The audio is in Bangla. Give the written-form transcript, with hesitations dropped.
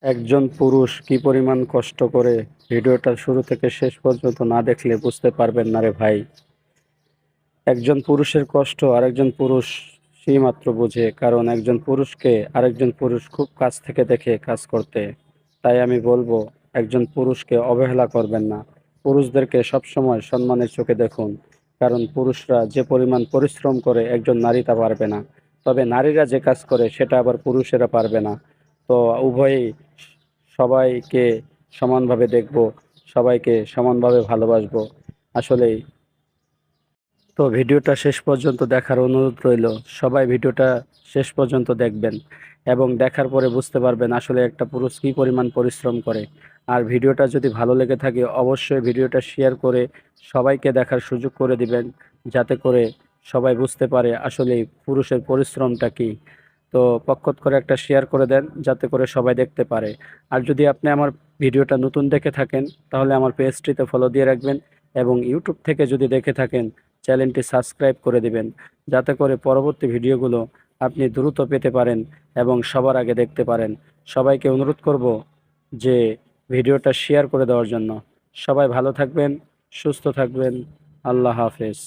একজন পুরুষ কি পরিমাণ কষ্ট করে ভিডিওটা শুরু থেকে শেষ পর্যন্ত না দেখলে বুঝতে পারবেন না রে ভাই। একজন পুরুষের কষ্ট আরেকজন পুরুষ সেই মাত্র বোঝে, কারণ একজন পুরুষকে আরেকজন পুরুষ খুব কাছ থেকে দেখে কাজ করতে। তাই আমি বলবো, একজন পুরুষকে অবহেলা করবেন না, পুরুষদেরকে সবসময় সম্মানের চোখে দেখুন। কারণ পুরুষরা যে পরিমাণ পরিশ্রম করে একজন নারী তা পারবে না, তবে নারীরা যে কাজ করে সেটা আবার পুরুষেরা পারবে না। তো উভয়ই সবাইকে সমানভাবে দেখব, সবাইকে সমানভাবে ভালোবাসবো। আসলেই তো ভিডিওটা শেষ পর্যন্ত দেখার অনুরোধ রইল। সবাই ভিডিওটা শেষ পর্যন্ত দেখবেন এবং দেখার পরে বুঝতে পারবেন আসলে একটা পুরুষ কী পরিমাণ পরিশ্রম করে। আর ভিডিওটা যদি ভালো লেগে থাকে অবশ্যই ভিডিওটা শেয়ার করে সবাইকে দেখার সুযোগ করে দিবেন, যাতে করে সবাই বুঝতে পারে আসলে পুরুষের পরিশ্রমটা কী। তো পক্কত করে একটা শেয়ার করে দেন যাতে করে সবাই দেখতে পারে। আর যদি আপনি আমার ভিডিওটা নতুন দেখে থাকেন তাহলে আমার পেজটিতে ফলো দিয়ে রাখবেন, এবং ইউটিউব থেকে যদি দেখে থাকেন চ্যানেলটি সাবস্ক্রাইব করে দিবেন, যাতে করে পরবর্তী ভিডিওগুলো আপনি দ্রুত পেতে পারেন এবং সবার আগে দেখতে পারেন। সবাইকে অনুরোধ করব যে ভিডিওটা শেয়ার করে দেওয়ার জন্য। সবাই ভালো থাকবেন, সুস্থ থাকবেন। আল্লাহ হাফেজ।